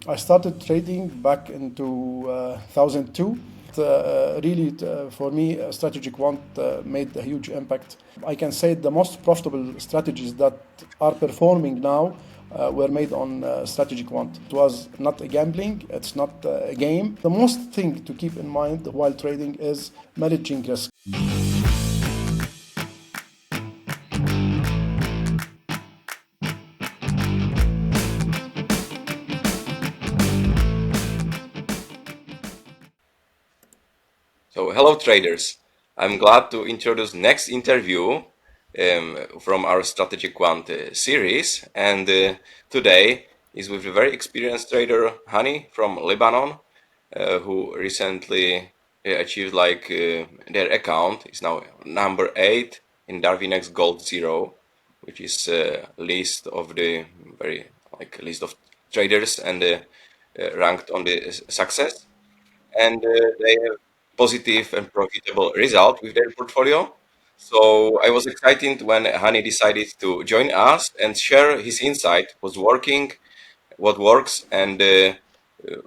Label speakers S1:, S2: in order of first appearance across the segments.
S1: I started trading back in 2002. Really, for me, StrategyQuant made a huge impact. I can say the most profitable strategies that are performing now were made on StrategyQuant. It was not a gambling, it's not a game. The most thing to keep in mind while trading is managing risk.
S2: So, hello traders. I'm glad to introduce next interview from our StrategyQuant series. And today is with a very experienced trader, Hani from Lebanon, who recently achieved their account is now number 8 in DarwinIA Gold Zero, which is list of the very list of traders and ranked on the success. And they have positive and profitable result with their portfolio. So I was excited when Hani decided to join us and share his insight, what's working, what works, and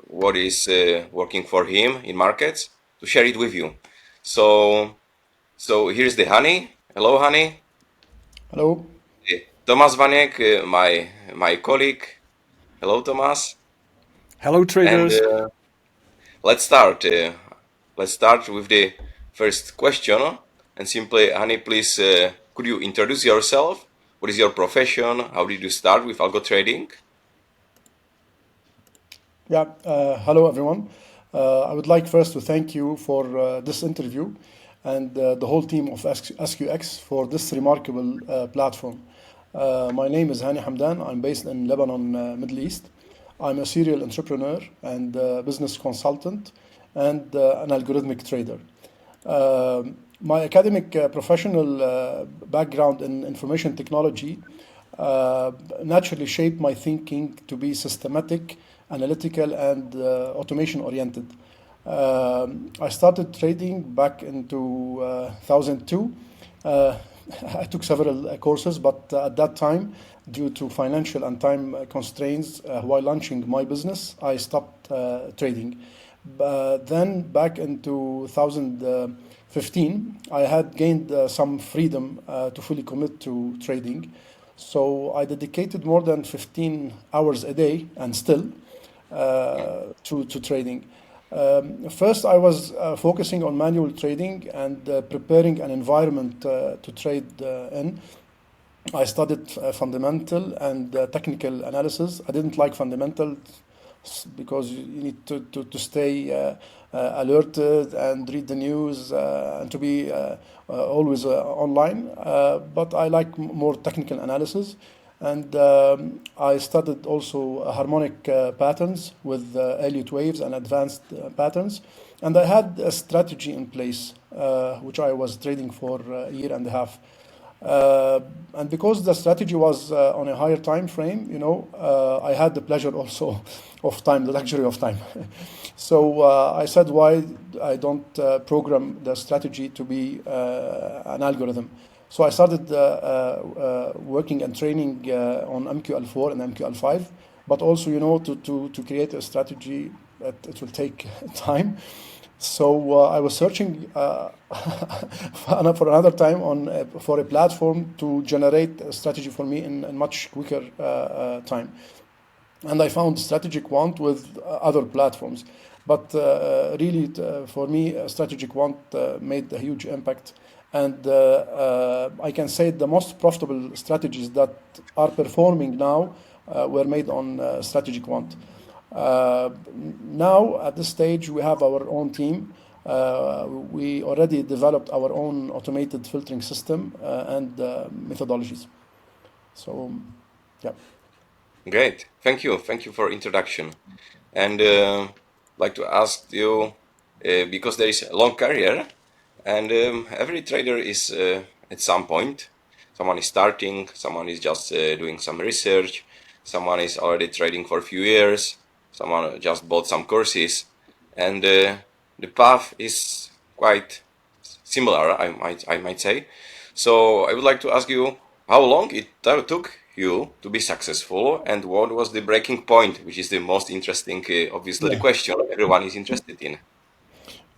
S2: what is working for him in markets, to share it with you. So here's the Hani. Hello, Hani.
S1: Hello.
S2: Thomas Vaniek, my colleague. Hello, Thomas.
S3: Hello,
S2: And
S3: traders.
S2: let's start. Let's start with the first question. And simply, Hani, please, could you introduce yourself? What is your profession? How did you start with algo trading?
S1: Yeah, hello everyone. I would like first to thank you for this interview and the whole team of SQX for this remarkable platform. My name is Hani Hamdan. I'm based in Lebanon, Middle East. I'm a serial entrepreneur and business consultant and an algorithmic trader. My academic professional background in information technology uh, naturally shaped my thinking to be systematic, analytical, and automation oriented. I started trading back in 2002. Uh, I took several courses, but at that time, due to financial and time constraints while launching my business, I stopped trading. Then, back in 2015, I had gained some freedom to fully commit to trading. So I dedicated more than 15 hours a day and still to trading. First, I was focusing on manual trading and preparing an environment to trade in. I studied fundamental and technical analysis. I didn't like fundamentals because you need to stay alerted and read the news and to be always online. But I like more technical analysis. And I studied also harmonic patterns with Elliott waves and advanced patterns. And I had a strategy in place, which I was trading for a year and a half. And because the strategy was on a higher time frame, I had the pleasure also of time, the luxury of time. So I said, why I don't program the strategy to be an algorithm? So I started working and training on MQL4 and MQL5, but also, to create a strategy, it will take time. So I was searching for another time for a platform to generate a strategy for me in much quicker time, and I found StrategyQuant with other platforms. But really, for me, StrategyQuant made a huge impact, and I can say the most profitable strategies that are performing now were made on StrategyQuant. Uh, Now, at this stage, we have our own team. We already developed our own automated filtering system and methodologies. So, yeah.
S2: Great. Thank you for introduction. And like to ask you, because there is a long career, and every trader is at some point. Someone is starting, someone is just doing some research, someone is already trading for a few years, someone just bought some courses, and the path is quite similar, I might say. So I would like to ask you how long it took you to be successful, and what was the breaking point, which is the most interesting, obviously, the
S1: Yeah.
S2: question everyone is interested in.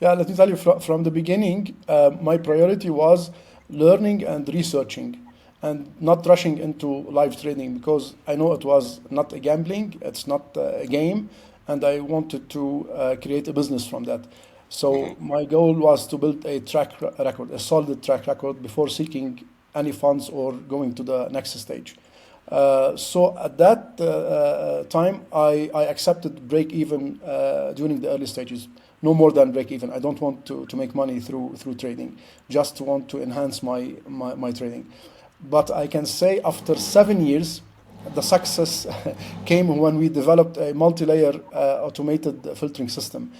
S1: Yeah, let me tell you from the beginning, my priority was learning and researching and not rushing into live trading because I know it was not a gambling, it's not a game, and I wanted to create a business from that.
S2: Hmm.
S1: So my goal was to build a record, a solid track record before seeking any funds or going to the next stage. So at that time, I accepted break even during the early stages. No more than break even. I don't want to make money through trading. Just want to enhance my trading. But I can say after 7 years, the success came when we developed a multi-layer automated filtering system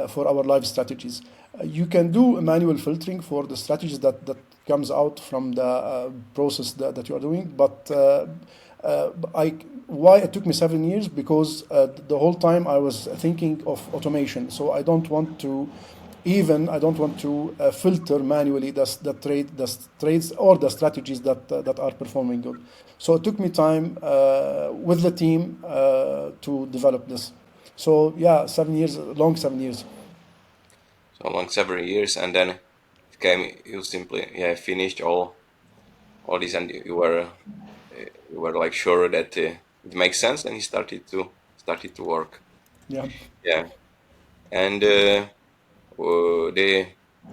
S1: for our live strategies. You can do manual filtering for the strategies that comes out from the process that you are doing, but I why it took me 7 years because the whole time I was thinking of automation. So I don't want to filter manually the trades or the strategies that are performing good. So it took me time with the team to develop this. So yeah, 7 years, long 7 years.
S2: So along several years, and then it came, you simply, yeah, finished all this, and you were like sure that it makes sense, and you started to work.
S1: Yeah.
S2: Yeah, and the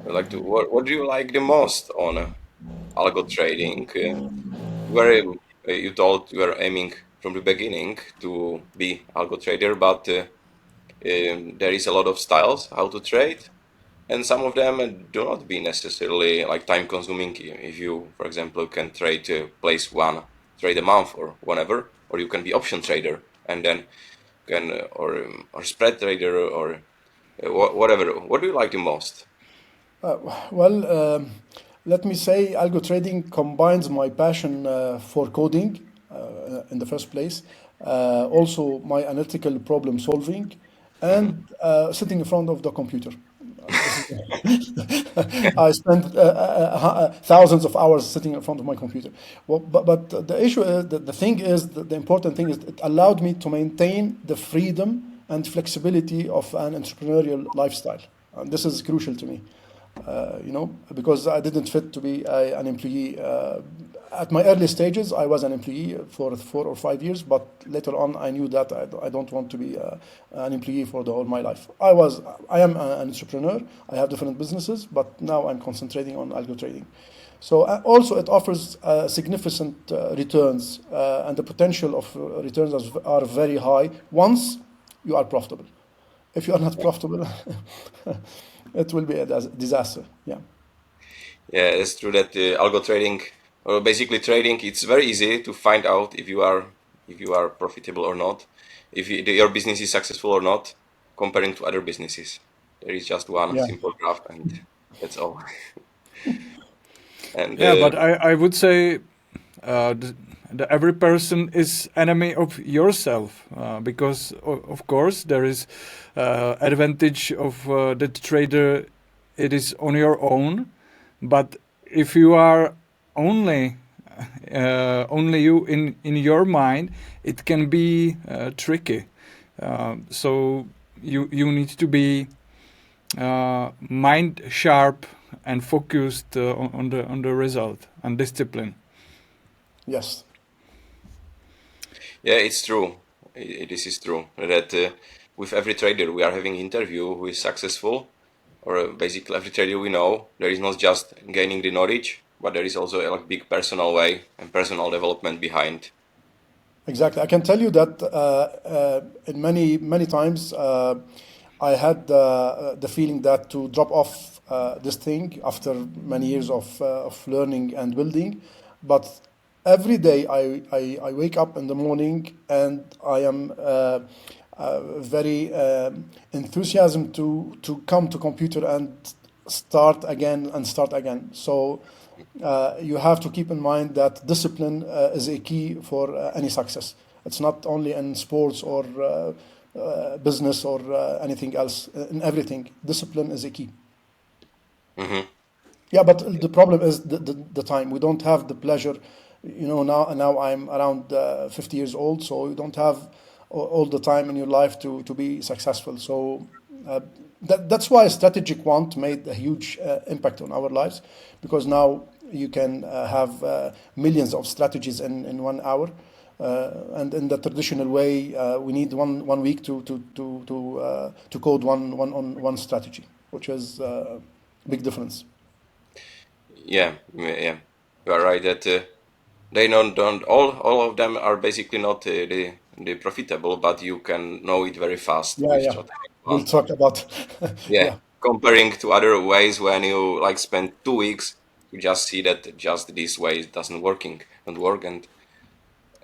S2: like to what do you like the most on algo trading? Where you told you were aiming from the beginning to be algo trader, but there is a lot of styles how to trade, and some of them do not be necessarily like time consuming. If you, for example, can trade place one trade a month or whatever, or you can be option trader and then can or spread trader or whatever. What do you like the most?
S1: Well, let me say algo trading combines my passion for coding in the first place, also my analytical problem solving,
S2: Hmm.
S1: and sitting in front of the computer. This is I spent thousands of hours sitting in front of my computer. Well, but the issue is, the thing is, the important thing is it allowed me to maintain the freedom and flexibility of an entrepreneurial lifestyle. And this is crucial to me, because I didn't fit to be an employee. At my early stages, I was an employee for 4 or 5 years, but later on, I knew that I don't want to be an employee for the whole my life. I am an entrepreneur. I have different businesses, but now I'm concentrating on algo trading. So also it offers significant returns, and the potential of returns are very high once you are profitable. If you are not profitable, it will be a disaster. Yeah.
S2: Yeah, it's true that algo trading, or basically trading, it's very easy to find out if you are profitable or not, if your business is successful or not, comparing to other businesses. There is just one
S1: Yeah.
S2: simple graph, and that's all. And
S3: Yeah, but I would say the, every person is enemy of yourself because of course there is advantage of the trader. It is on your own, but if you are only only you in your mind, it can be tricky. So you need to be mind sharp and focused on the result and discipline.
S1: Yes.
S2: yeah, it's true. This is true that with every trader we are having interview who is successful, or basically every trader we know, there is not just gaining the knowledge, but there is also a like big personal way and personal development behind.
S1: Exactly. I can tell you that in many times I had the feeling that to drop off this thing after many years of learning and building, but every day I wake up in the morning and I am very enthusiasm to come to computer and start again and start again. So you have to keep in mind that discipline is a key for any success. It's not only in sports or business or anything else. In everything, discipline is a key.
S2: Hmm.
S1: Yeah, but the problem is the time. We don't have the pleasure now I'm around 50 years old, so you don't have all the time in your life to be successful. So that's why StrategyQuant made a huge impact on our lives, because now you can have millions of strategies in 1 hour. And in the traditional way, we need one week to code one strategy, which is a big difference.
S2: Yeah, you are right that they don't all of them are basically not the profitable, but you can know it very fast with
S1: Yeah. We'll
S2: StrategyQuant.
S1: talk about
S2: Yeah,
S1: yeah.
S2: comparing to other ways when you like spend 2 weeks, you just see that just this way doesn't don't work,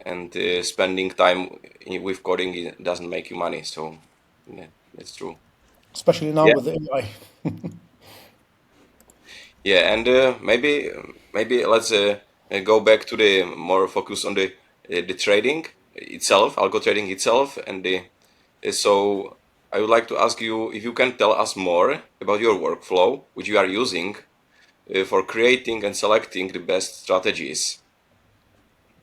S2: and spending time with coding doesn't make you money. So yeah, that's true.
S1: Especially now
S2: Yeah,
S1: with the AI.
S2: yeah, and maybe let's go back to the more focus on the trading itself, algo trading itself, and so I would like to ask you if you can tell us more about your workflow, which you are using for creating and selecting the best strategies.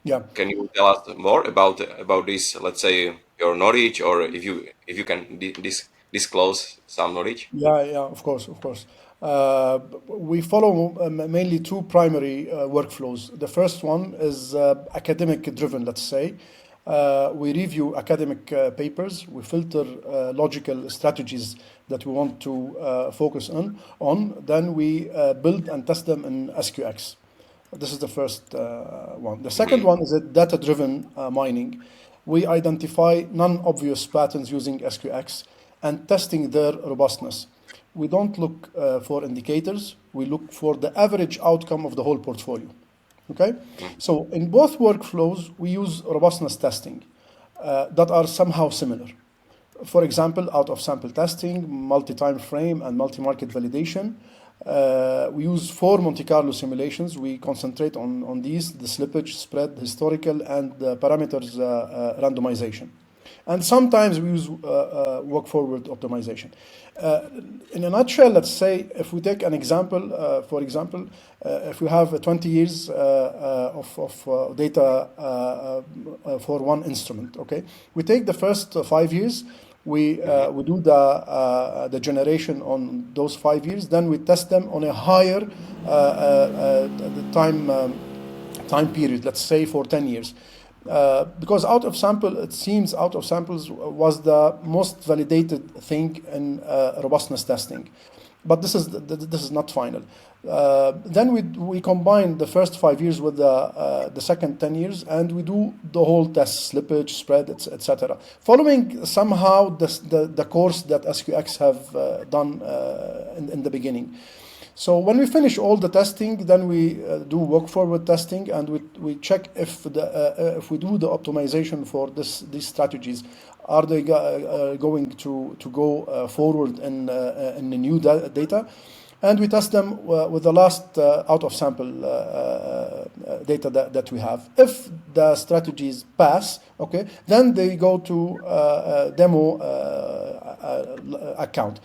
S1: Yeah.
S2: Can you tell us more about this? Let's say your knowledge, or if you can disclose some knowledge.
S1: Yeah, of course, of course. We follow mainly two primary workflows. The first one is academic driven, let's say. We review academic papers, we filter logical strategies that we want to focus on. Then we build and test them in SQX. This is the first one. The second
S2: Hmm.
S1: one is a data-driven mining. We identify non-obvious patterns using SQX and testing their robustness. We don't look for indicators. We look for the average outcome of the whole portfolio. Okay? So in both workflows, we use robustness testing that are somehow similar. For example, out of sample testing, multi-time frame, and multi-market validation. We use 4 Monte Carlo simulations. We concentrate on these: the slippage, spread, historical, and the parameters randomization. And sometimes we use walk forward optimization. In a nutshell, let's say if we take an example, for example, if we have 20 years of data for one instrument, okay, we take the first 5 years. We do the generation on those 5 years. Then we test them on a higher time period, let's say for 10 years. Because it seems out of samples was the most validated thing in robustness testing. But this is not final. Then we combine the first 5 years with the second 10 years, and we do the whole test: slippage, spread, etc. Following somehow the course that SQX have done in the beginning. So when we finish all the testing, then we do walk forward testing, and we check if we do the optimization for these strategies, are they going to go forward in the new data, and we test them with the last out of sample data that we have. If the strategies pass, okay, then they go to demo account.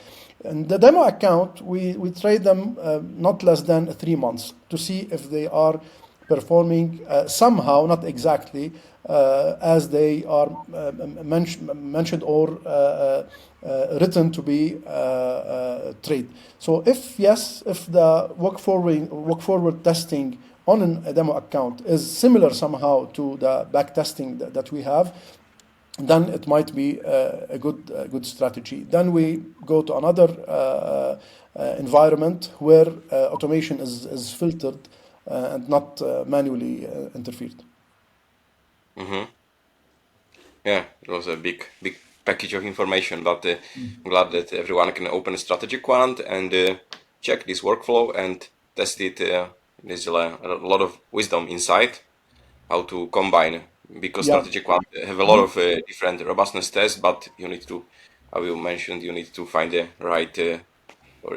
S1: In the demo account, we trade them not less than 3 months to see if they are performing somehow, not exactly, as they are mentioned or written to be trade. So if yes, if the walk forward testing on a demo account is similar somehow to the back testing that we have, then it might be a good strategy. Then we go to another environment where automation is filtered and not manually interfered.
S2: Hmm. Yeah, it was a big package of information, but I'm glad that everyone can open StrategyQuant and check this workflow and test it. There's a lot of wisdom inside how to combine, because
S1: Yeah.
S2: StrategyQuant have a lot of different robustness tests, but you need to, how you mentioned, you need to find the right or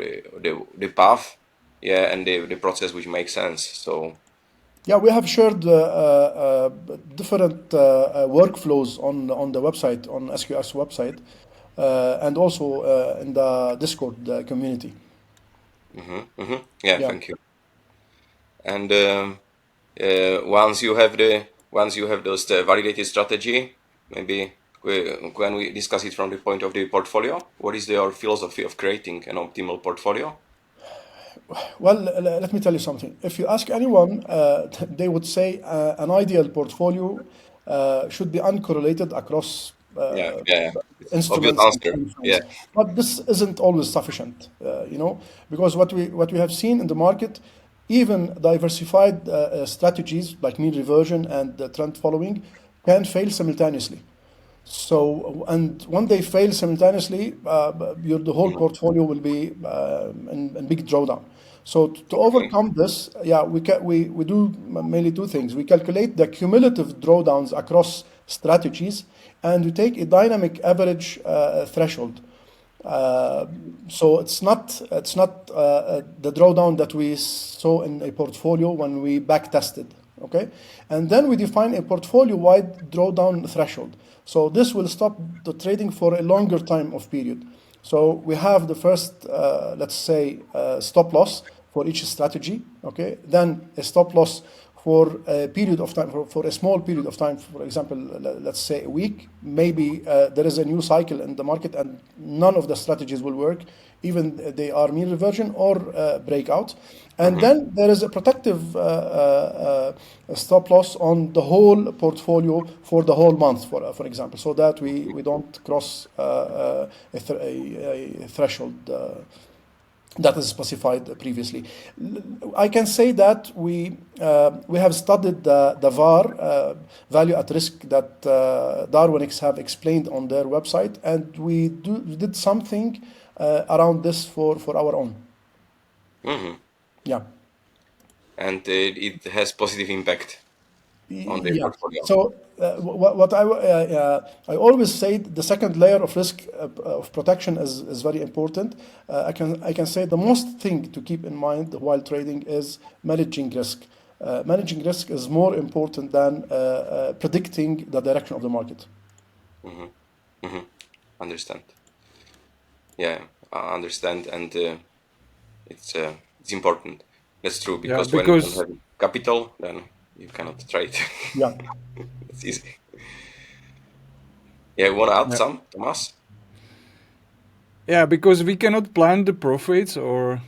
S2: the path, yeah, and the process which makes sense. So
S1: Yeah, we have shared different workflows on the website, on SQS website, and also in the Discord community.
S2: yeah,
S1: Yeah.
S2: thank you. And once you have those validated strategy, maybe when we discuss it from the point of the portfolio, what is your philosophy of creating an optimal portfolio?
S1: Well, let me tell you something. If you ask anyone, they would say an ideal portfolio should be uncorrelated across
S2: Yeah. It's obvious
S1: instruments and
S2: answer.
S1: time
S2: Yeah.
S1: frames. But this isn't always sufficient, because what we have seen in the market, even diversified strategies like mean reversion and trend following can fail simultaneously. So, and when they fail simultaneously, the whole portfolio will be in big drawdown. So to
S2: Okay.
S1: overcome this, yeah, we do mainly two things. We calculate the cumulative drawdowns across strategies, and we take a dynamic average threshold. So it's not the drawdown that we saw in a portfolio when we back tested, okay? And then we define a portfolio-wide drawdown threshold. So this will stop the trading for a longer time of period. So we have the first, let's say, stop loss for each strategy, okay? Then a stop loss for a period of time, for a small period of time, for example, let's say a week. Maybe there is a new cycle in the market and none of the strategies will work, even they are mean reversion or breakout. And then there is a protective stop loss on the whole portfolio for the whole month, for example, so that we don't cross a threshold that is specified previously. I can say that we have studied the VAR, value at risk, that DarwinIA have explained on their website, and we did something around this for our own. Yeah.
S2: And it has positive impact on the
S1: Yeah.
S2: portfolio.
S1: So what I always say, the second layer of risk of protection is very important. I can say the most thing to keep in mind while trading is managing risk. Managing risk is more important than predicting the direction of the market.
S2: Understand. Yeah, I understand, and it's important. That's true,
S3: Yeah,
S2: because when you don't
S3: because
S2: have capital, then you cannot trade.
S1: Yeah.
S2: It's easy. Yeah, you want to add
S3: yeah,
S2: some, Thomas?
S3: yeah, because we cannot plan the profits or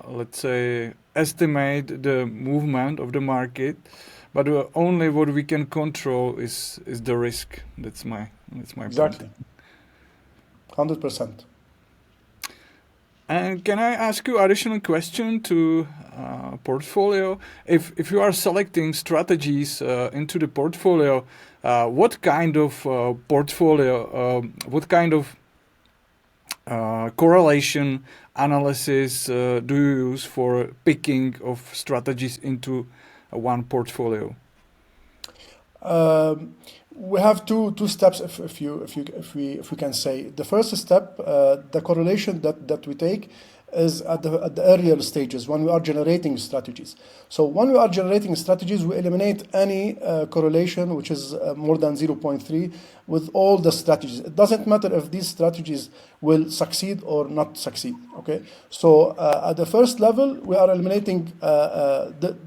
S3: let's say estimate the movement of the market, but only what we can control is the risk. That's my point.
S1: Exactly. 100%.
S3: And can I ask you additional question to portfolio? If you are selecting strategies into the portfolio, what kind of portfolio, what kind of correlation analysis do you use for picking of strategies into one portfolio?
S1: We have two steps, if we can say. The first step, the correlation that we take is at the earlier stages when we are generating strategies. So when we are generating strategies, we eliminate any correlation which is more than 0.3 with all the strategies. It doesn't matter if these strategies will succeed or not succeed. Okay. So at the first level, we are eliminating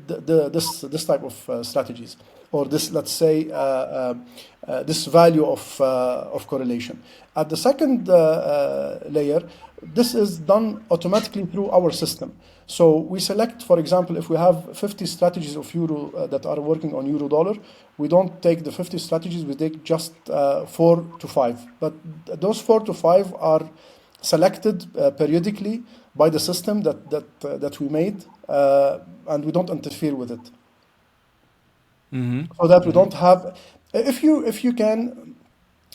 S1: this type of strategies, or this, let's say, this value of correlation. At the second layer, this is done automatically through our system. So we select, for example, if we have 50 strategies of euro that are working on euro dollar, we don't take the 50 strategies, we take just 4 to 5. But those 4 to 5 are selected periodically by the system that we made, and we don't interfere with it. So that we don't have, if you can,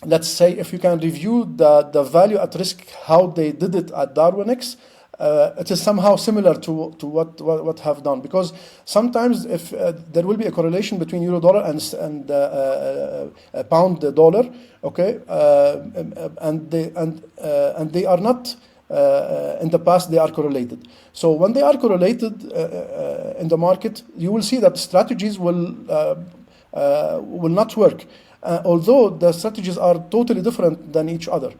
S1: let's say, if you can review the value at risk, how they did it at DarwinIA, it is somehow similar to what have done, because sometimes if there will be a correlation between euro dollar and pound dollar, okay, and they are not. In the past, they are correlated. So when they are correlated in the market, you will see that strategies will not work, although the strategies are totally different than each other.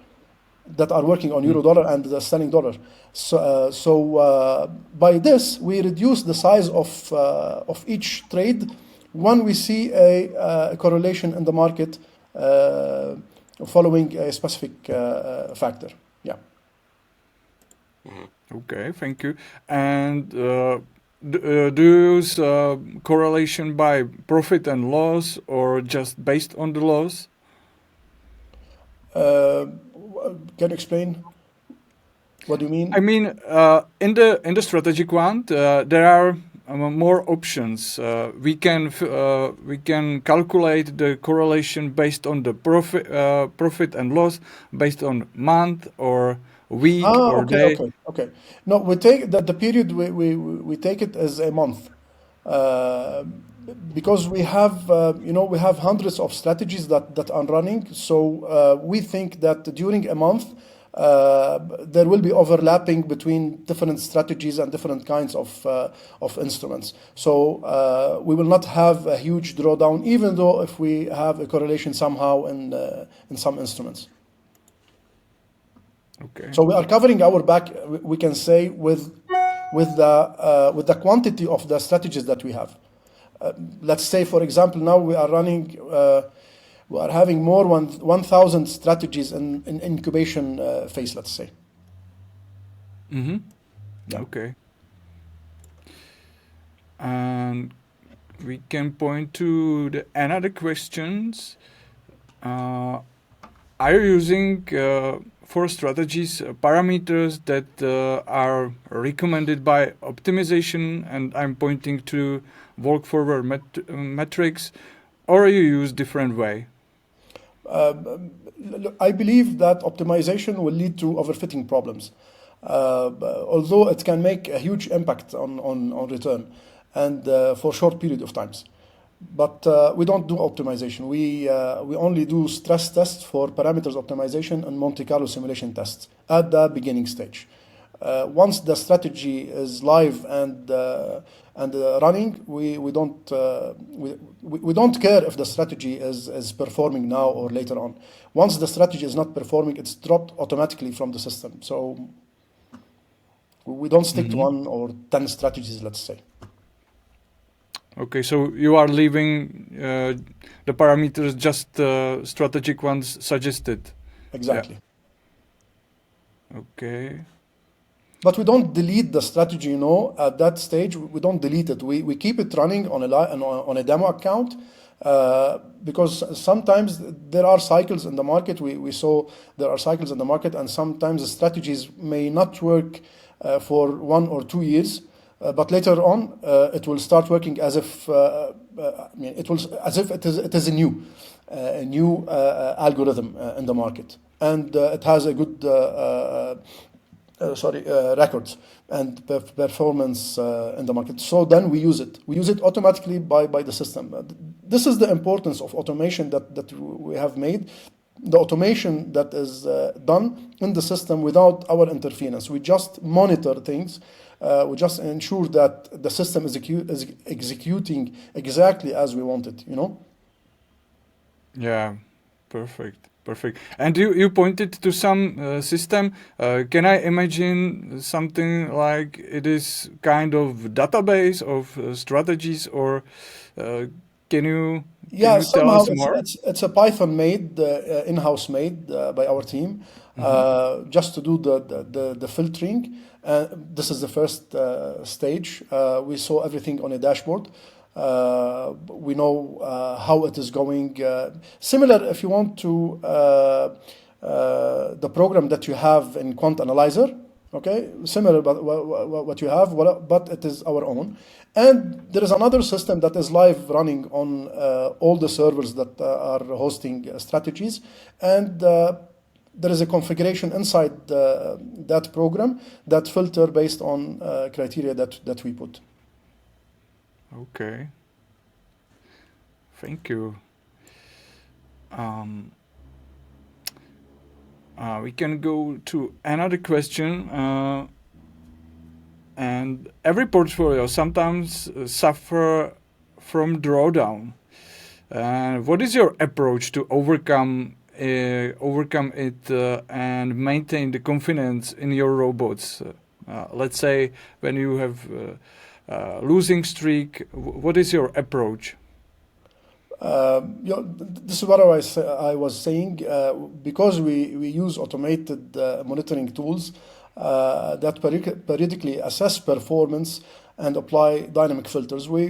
S1: that are working on euro dollar and the sterling dollar. So by this, we reduce the size of each trade when we see a correlation in the market following a specific factor. Yeah.
S3: Okay, thank you. And do you use correlation by profit and loss, or just based on the loss?
S1: Can you explain? What do you mean?
S3: I mean, in the StrategyQuant, there are more options. We can calculate the correlation based on the profit and loss, based on month or week or day.
S1: Okay. No, we take the period we take it as a month. Because we have we have hundreds of strategies that are running, so we think that during a month there will be overlapping between different strategies and different kinds of instruments. So we will not have a huge drawdown, even though if we have a correlation somehow in some instruments.
S3: Okay.
S1: So we are covering our back, we can say, with the quantity of the strategies that we have. Let's say, for example, now we are running, we are having more 1,000 strategies in incubation phase, let's say.
S3: Mm-hmm.
S1: Yeah.
S3: Okay. And we can point to another questions. Are you using for strategies parameters that are recommended by optimization, and I'm pointing to walk forward metrics, or you use different way?
S1: I believe that optimization will lead to overfitting problems, although it can make a huge impact on return and for short period of times. But we don't do optimization. We only do stress tests for parameters optimization and Monte Carlo simulation tests at the beginning stage. Once the strategy is live and running, we don't care if the strategy is performing now or later on. Once the strategy is not performing, it's dropped automatically from the system. So we don't stick to 1 or 10 strategies, let's say.
S3: Okay, so you are leaving the parameters just StrategyQuant suggested.
S1: Exactly.
S3: Yeah. Okay.
S1: But we don't delete the strategy, at that stage. We don't delete it. We keep it running on a demo account because sometimes there are cycles in the market. We saw there are cycles in the market, and sometimes the strategies may not work for 1 or 2 years. But later on, it will start working as if it is a new algorithm in the market, and it has a good records and performance in the market. So then we use it. We use it automatically by the system. This is the importance of automation that we have made. The automation that is done in the system without our interference. We just monitor things. We just ensure that the system is executing exactly as we want it,
S3: Yeah, perfect. And you pointed to some system. Can I imagine something like it is kind of database of strategies, or can you tell us more?
S1: It's a Python made, in-house made by our team, just to do the filtering. This is the first stage. We saw everything on a dashboard. We know how it is going. Similar, if you want, to the program that you have in Quant Analyzer. Okay, similar, but what you have, but it is our own. And there is another system that is live running on all the servers that are hosting strategies, and there is a configuration inside that program that filter based on criteria that we put.
S3: Okay. Thank you. We can go to another question. And every portfolio sometimes suffer from drawdown. What is your approach to overcome overcome it and maintain the confidence in your robots? Let's say when you have losing streak, what is your approach?
S1: This is what I was saying. Because we use automated monitoring tools that periodically assess performance and apply dynamic filters. We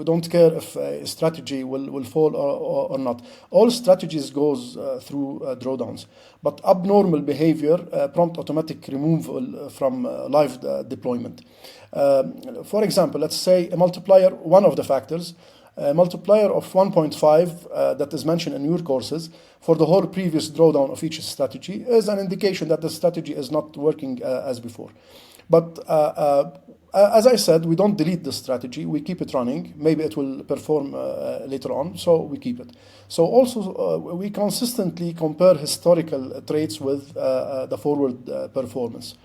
S1: don't care if a strategy will fall or not. All strategies goes through drawdowns, but abnormal behavior prompt automatic removal from live deployment. For example, let's say a multiplier, one of the factors, a multiplier of 1.5 that is mentioned in your courses for the whole previous drawdown of each strategy is an indication that the strategy is not working as before. But as I said, we don't delete the strategy, we keep it running. Maybe it will perform later on, so we keep it. So also we consistently compare historical traits with the forward performance.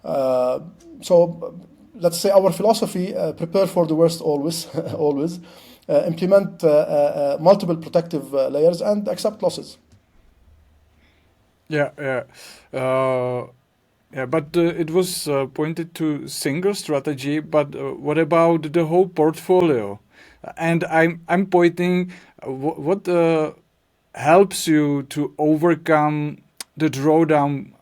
S1: So let's say our philosophy, prepare for the worst always, always. Implement multiple protective layers and accept losses.
S3: Yeah. But it was pointed to single strategy. But what about the whole portfolio? And I'm pointing what helps you to overcome the drawdown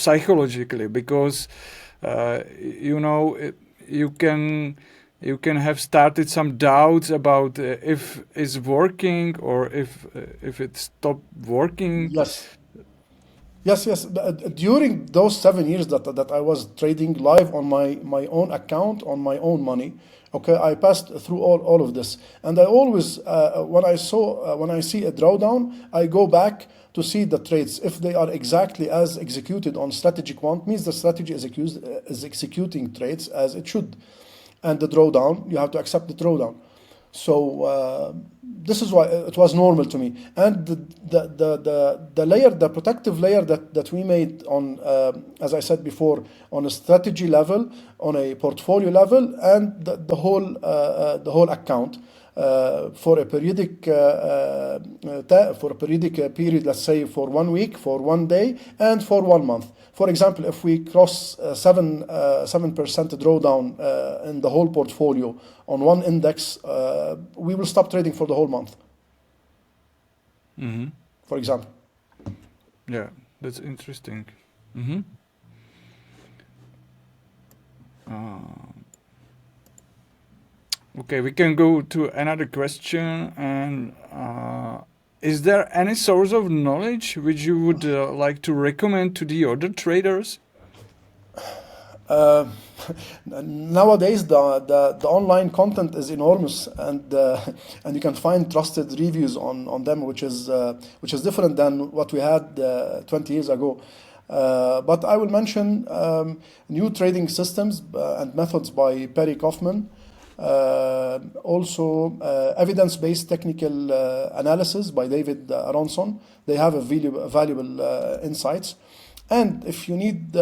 S3: psychologically, because you can have started some doubts about if it's working or if it stopped working.
S1: Yes. During those 7 years that I was trading live on my own account, on my own money, okay, I passed through all of this, and I always when I see a drawdown, I go back to see the trades. If they are exactly as executed on StrategyQuant, means the strategy is executing trades as it should. And the drawdown, you have to accept the drawdown. So this is why it was normal to me. And the layer, the protective layer that we made on, as I said before, on a strategy level, on a portfolio level, and the whole account. For a periodic period, let's say for 1 week, for 1 day, and for 1 month. For example, if we cross 7% drawdown in the whole portfolio on one index, we will stop trading for the whole month.
S3: Mm-hmm.
S1: For example.
S3: Yeah, that's interesting. Mm-hmm. Okay, we can go to another question. And is there any source of knowledge which you would like to recommend to the other traders?
S1: Nowadays, the online content is enormous, and you can find trusted reviews on them, which is different than what we had 20 years ago. But I will mention new trading systems and methods by Perry Kaufman. Also, evidence-based technical analysis by David Aronson. They have a valuable insights. And if you need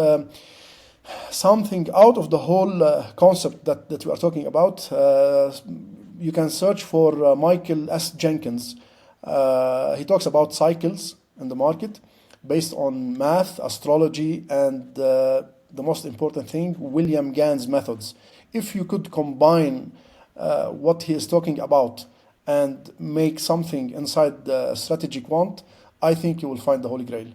S1: something out of the whole concept that we are talking about, you can search for Michael S. Jenkins. He talks about cycles in the market based on math, astrology, and the most important thing, William Gann's methods. If you could combine what he is talking about and make something inside the StrategyQuant, I think you will find the Holy Grail.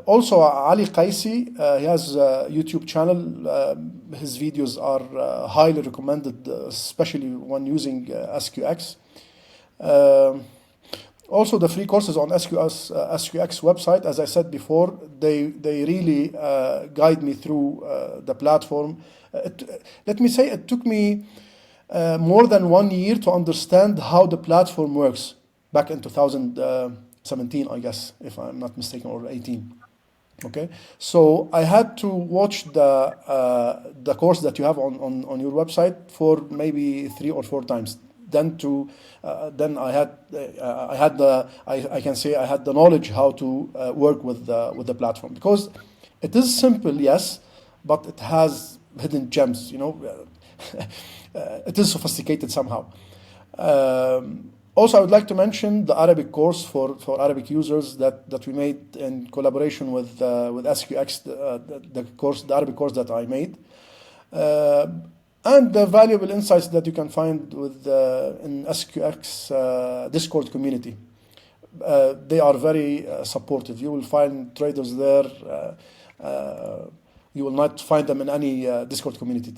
S1: Also, Ali Qaisi, he has a YouTube channel. His videos are highly recommended, especially when using SQX. Also, the free courses on SQX website, as I said before, they really guide me through the platform. Let me say, it took me more than 1 year to understand how the platform works back in 2017, I guess, if I'm not mistaken, or 18. Okay, so I had to watch the course that you have on your website for maybe 3 or 4 times. Then I can say I had the knowledge how to work with the platform, because it is simple, yes, but it has hidden gems. It is sophisticated somehow. Also, I would like to mention the Arabic course for Arabic users that we made in collaboration with SQX, the Arabic course that I made, and the valuable insights that you can find with in SQX Discord community. They are very supportive. You will find traders there. You will not find them in any Discord community.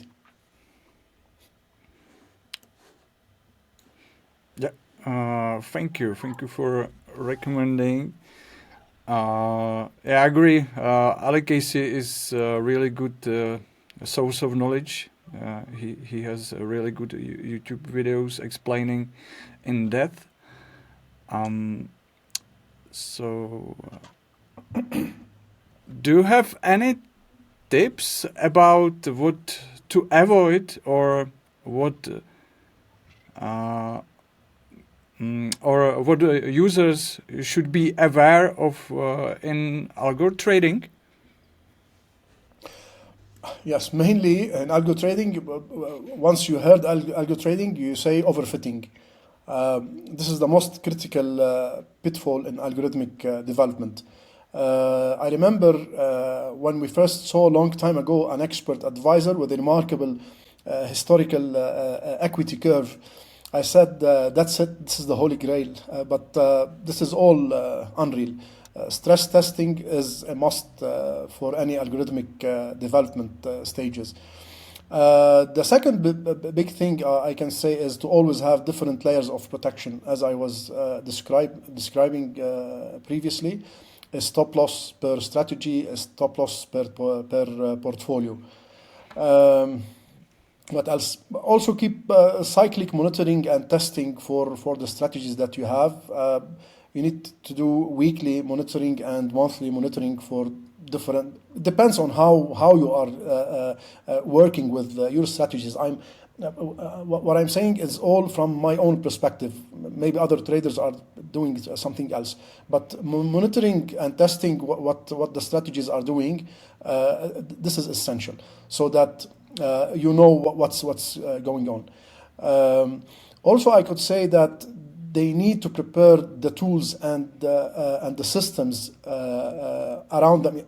S3: Yeah, thank you for recommending. Yeah, I agree. Alekesi is a really good source of knowledge. He has really good YouTube videos explaining in depth. So, do you have any tips about what to avoid or what users should be aware of in algo trading?
S1: Yes, mainly in algo trading. Once you heard algo trading, you say overfitting. This is the most critical pitfall in algorithmic development. I remember when we first saw a long time ago an expert advisor with a remarkable historical equity curve. I said, that's it, this is the holy grail, but this is all unreal. Stress testing is a must for any algorithmic development stages. The second big thing I can say is to always have different layers of protection, as I was describing previously. A stop loss per strategy, a stop loss per portfolio. What else? Also keep cyclic monitoring and testing for the strategies that you have. You need to do weekly monitoring and monthly monitoring for different. Depends on how you are working with your strategies. What I'm saying is all from my own perspective. Maybe other traders are doing something else, but monitoring and testing what the strategies are doing, this is essential, so that you know what's going on. Also, I could say that they need to prepare the tools and the systems around them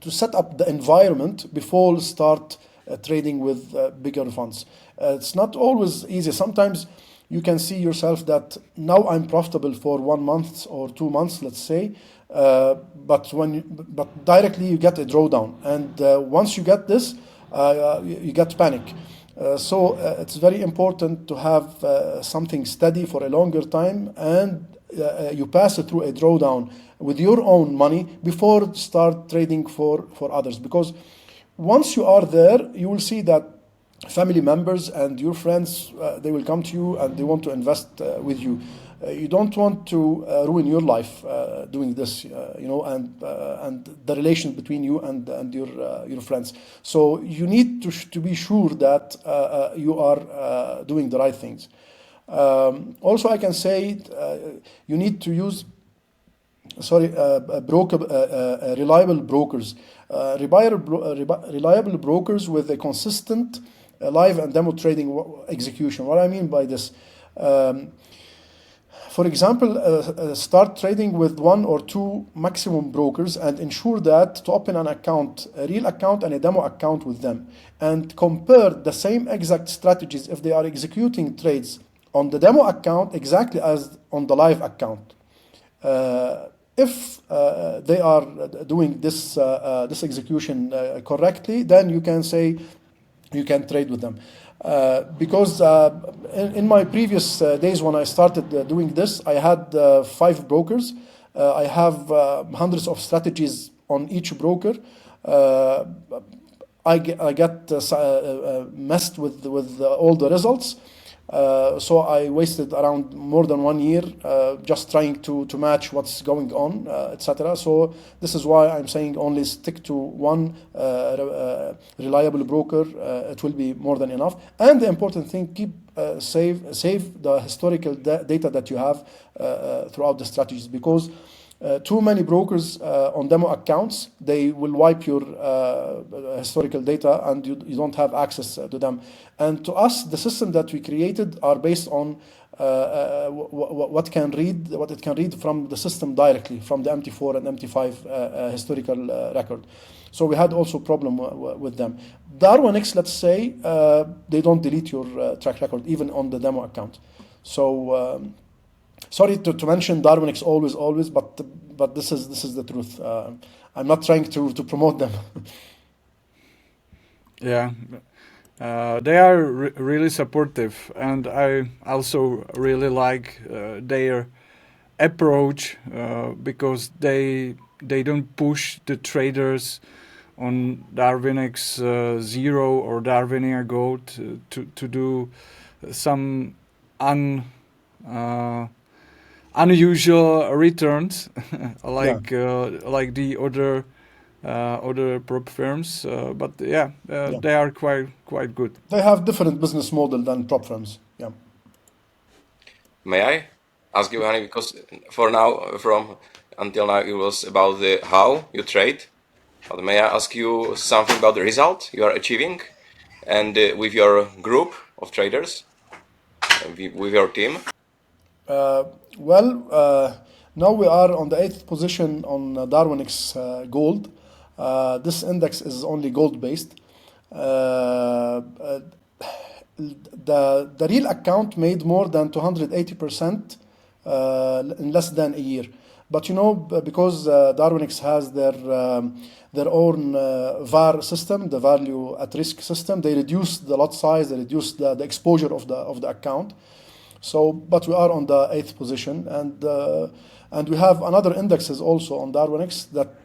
S1: to set up the environment before start trading with bigger funds. It's not always easy. Sometimes you can see yourself that now I'm profitable for 1 month or 2 months, let's say, but directly you get a drawdown, and once you get this, you get panic. So it's very important to have something steady for a longer time, and you pass it through a drawdown with your own money before start trading for others. Because once you are there, you will see that family members and your friends, they will come to you and they want to invest with you. You don't want to ruin your life doing this, and the relation between you and your friends. So you need to be sure that you are doing the right things. Also, I can say you need to use reliable brokers, reliable brokers with a consistent live and demo trading execution. What I mean by this. For example, start trading with 1 or 2 maximum brokers and ensure that to open an account, a real account and a demo account with them, and compare the same exact strategies if they are executing trades on the demo account exactly as on the live account. If they are doing this execution correctly, then you can say you can trade with them. Because in my previous days when I started doing this, I had 5 brokers. I have hundreds of strategies on each broker. I get messed with all the results. So I wasted around more than 1 year just trying to match what's going on, etc. So this is why I'm saying only stick to one reliable broker. It will be more than enough. And the important thing, save the historical data that you have throughout the strategies, because too many brokers on demo accounts, they will wipe your historical data, and you don't have access to them. And to us, the system that we created are based on what it can read from the system directly, from the MT4 and MT5 historical record. So we had also problem with them. DarwinX, let's say, they don't delete your track record even on the demo account. So sorry to mention DarwinX always, but this is the truth. I'm not trying to promote them.
S3: Yeah. They are really supportive, and I also really like their approach because they don't push the traders on DarwinX Zero or DarwinIA Gold to do some unusual returns like the other prop firms, but they are quite good.
S1: They have different business model than prop firms. Yeah.
S2: May I ask you, Hani, because until now it was about the how you trade, but may I ask you something about the result you are achieving, and with your group of traders, with your team?
S1: Now we are on the 8th position on DarwinX Gold. This index is only gold based. The real account made more than 280% in less than a year. But because DarwinX has their own VAR system, the value at risk system, they reduce the lot size, they reduce the exposure of the account. So, but we are on the 8th position, and we have another indexes also on DarwinX that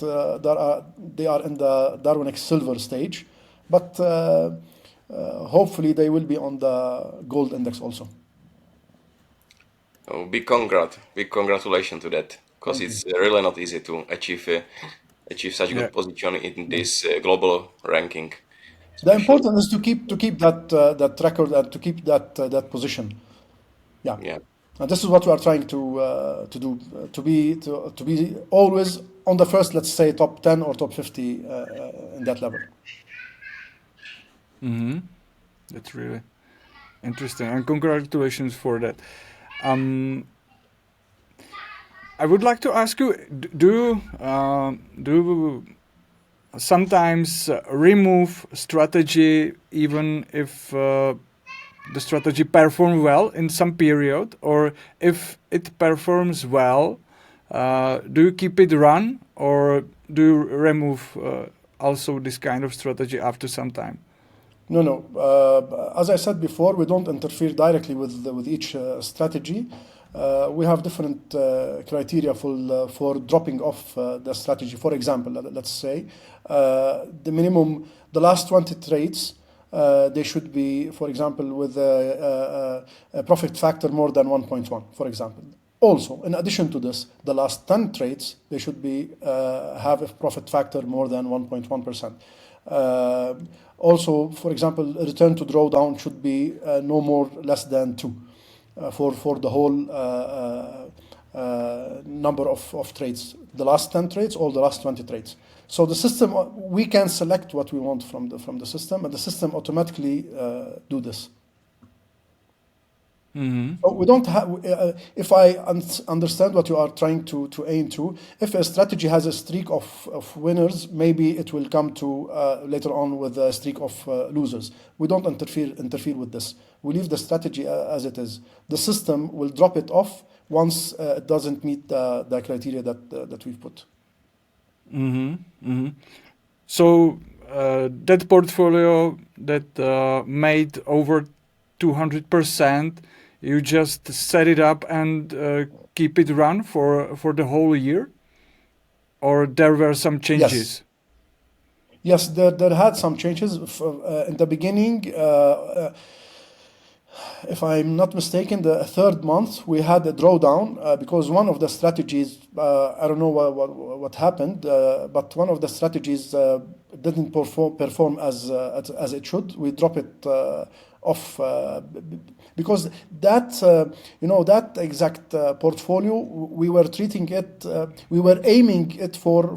S1: they are in the DarwinX Silver stage, but hopefully they will be on the Gold index also.
S2: Oh, big congratulations to that, because it's really not easy to achieve such good position in this global ranking.
S1: The important is to keep that record and to keep that position. Yeah. And this is what we are trying to do, to be always on the first, let's say, top 10 or top 50 in that level.
S3: Mm-hmm. That's really interesting, and congratulations for that. I would like to ask you: do sometimes remove strategy even if the strategy performs well in some period, or if it performs well, do you keep it run, or do you remove also this kind of strategy after some time?
S1: No. As I said before, we don't interfere directly with each strategy. We have different criteria for dropping off the strategy. For example, let's say the last 20 trades, they should be, for example, with a profit factor more than 1.1, for example. Also, in addition to this, the last 10 trades, they should have a profit factor more than 1.1%. Also, for example, return to drawdown should be no more less than 2 for the whole number of trades. The last 10 trades or the last 20 trades. So the system, we can select what we want from the system, and the system automatically do this.
S3: Mm-hmm.
S1: So we don't have. If I understand what you are trying to aim to, if a strategy has a streak of winners, maybe it will come to later on with a streak of losers. We don't interfere with this. We leave the strategy as it is. The system will drop it off once it doesn't meet the criteria that we've put.
S3: Mm-hmm. Mm-hmm. So that portfolio that made over 200%, you just set it up and keep it run for the whole year, or there were some changes?
S1: Yes, there had some changes in the beginning. if I'm not mistaken, the third month we had a drawdown because one of the strategies, I don't know what happened, but one of the strategies didn't perform as it should. We drop it off because that that exact portfolio we were treating it, we were aiming it for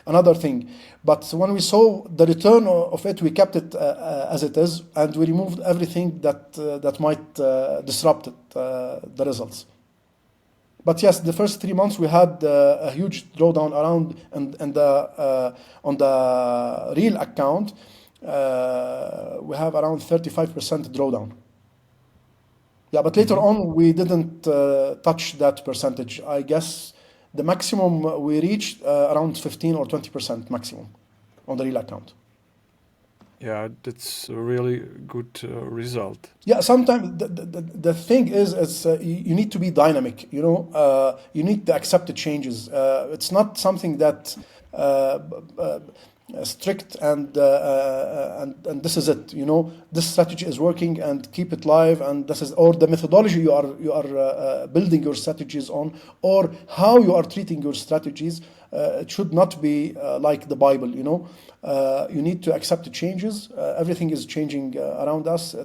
S1: another thing. But when we saw the return of it, we kept it as it is, and we removed everything that might disrupt it, the results. But yes, the first 3 months we had a huge drawdown around, and on the real account, we have around 35% drawdown. Yeah, but later on we didn't touch that percentage. I guess the maximum we reached around 15 or 20% maximum on the real account.
S3: Yeah, that's a really good result.
S1: Yeah, sometimes the thing is, you need to be dynamic. You need to accept the changes. It's not something that strict and this is it. This strategy is working and keep it live, and this is, or the methodology you are building your strategies on, or how you are treating your strategies. It should not be like the Bible. You need to accept the changes. Everything is changing around us.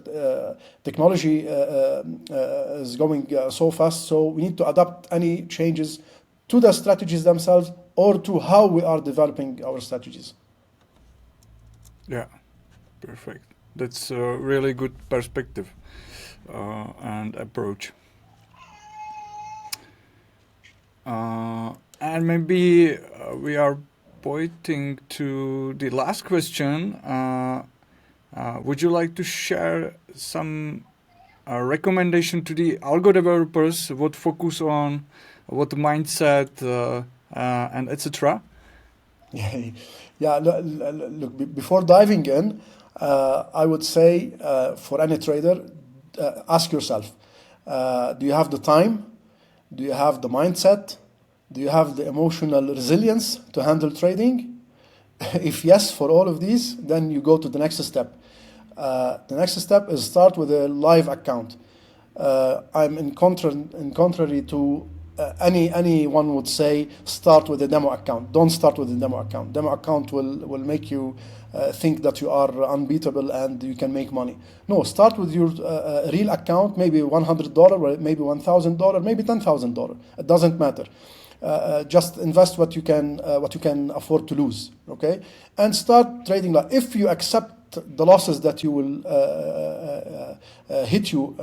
S1: Technology is going so fast, so we need to adapt any changes to the strategies themselves or to how we are developing our strategies.
S3: Yeah, perfect. That's a really good perspective and approach. And maybe we are pointing to the last question. Would you like to share some recommendation to the algo developers? What focus on, what mindset, and etc.?
S1: Yeah, look, before diving in, I would say for any trader, ask yourself, do you have the time? Do you have the mindset? Do you have the emotional resilience to handle trading? If yes, for all of these, then you go to the next step. The next step is start with a live account. I'm in contrary to anyone would say start with a demo account. Don't start with a demo account. Demo account will make you think that you are unbeatable and you can make money. No, start with your real account, maybe $100, maybe $1,000, maybe $10,000. It doesn't matter. Just invest what you can afford to lose. Okay, and start trading. If you accept the losses that you will hit you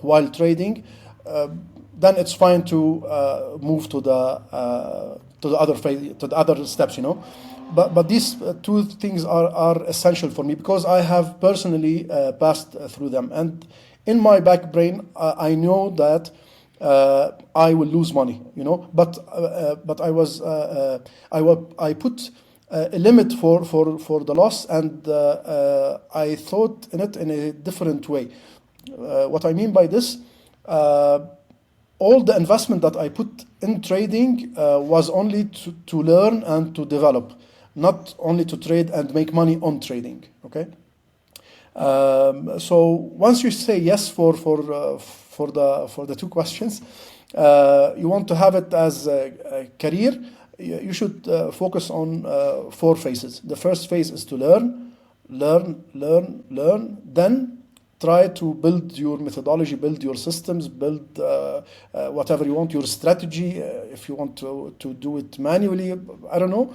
S1: while trading, then it's fine to move to the other phase, to the other steps. But these two things are essential for me because I have personally passed through them, and in my back brain I know that I will lose money. But I put a limit for the loss, and I thought in it in a different way. What I mean by this, all the investment that I put in trading was only to learn and to develop, not only to trade and make money on trading. Okay. So once you say yes for the two questions, you want to have it as a career. You should focus on 4 phases. The first phase is to learn, then try to build your methodology, build your systems, build whatever you want, your strategy, if you want to do it manually, I don't know.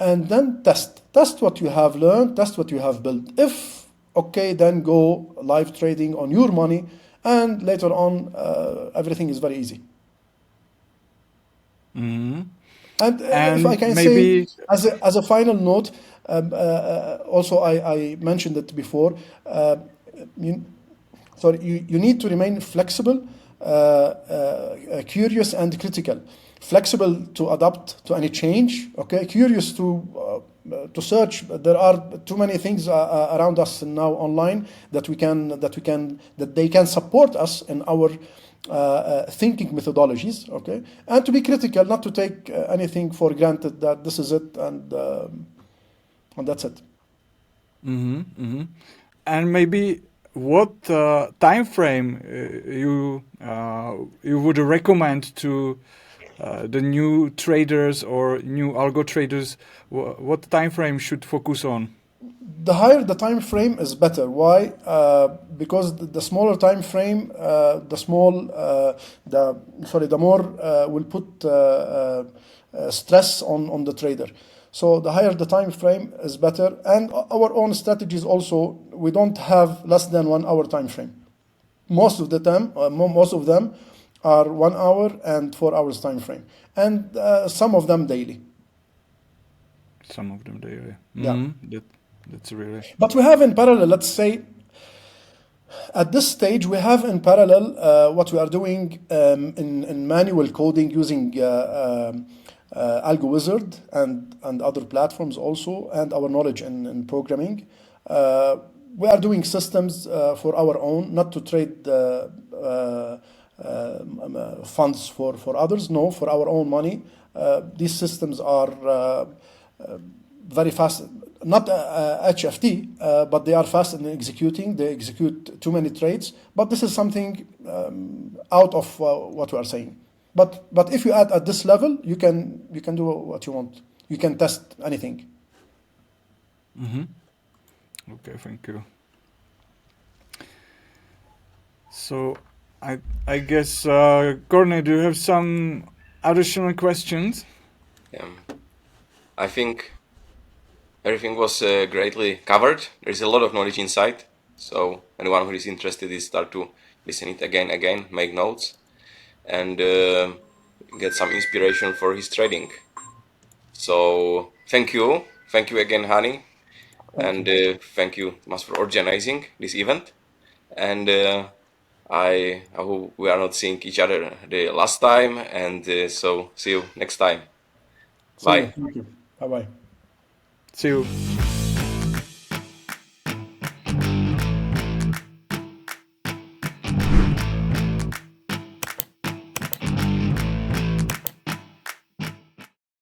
S1: And then test what you have learned, test what you have built. If okay, then go live trading on your money, and later on everything is very easy.
S3: Mm-hmm.
S1: And if I can
S3: maybe
S1: say, as a final note, also I mentioned it before, you need to remain flexible, curious and critical. Flexible to adapt to any change, okay? Curious to search. There are too many things around us now online that they can support us in our thinking methodologies, okay? And to be critical, not to take anything for granted that this is it and that's it.
S3: Mm-hmm, mm-hmm. And maybe what time frame you would recommend to the new traders or new algo traders? What time frame should focus on?
S1: The higher the time frame is better. Why? Because the smaller time frame, the more will put stress on the trader. So the higher the time frame is better. And our own strategies also, we don't have less than 1 hour time frame. Most of the time, most of them are 1 hour and 4 hours time frame, and some of them daily.
S3: Some of them daily.
S1: Yeah.
S3: That's really.
S1: But we have in parallel, let's say, at this stage, we have in parallel what we are doing in manual coding using Algo Wizard and other platforms also, and our knowledge in programming. We are doing systems for our own, not to trade funds for others, no, for our own money. These systems are very fast, not HFT, but they are fast in executing. They execute too many trades, but this is something out of what we are saying. But if you add at this level, you can do what you want. You can test anything.
S3: Okay, thank you. So I guess Corne, do you have some additional questions?
S2: I think everything was greatly covered. There's a lot of knowledge inside, so anyone who is interested is start to listen it again, make notes, and get some inspiration for his trading. So thank you again, Hani, and thank you, Thomas, for organizing this event. And I hope we are not seeing each other the last time, and so see you next time. Bye.
S1: Thank you. Bye bye.
S3: See you.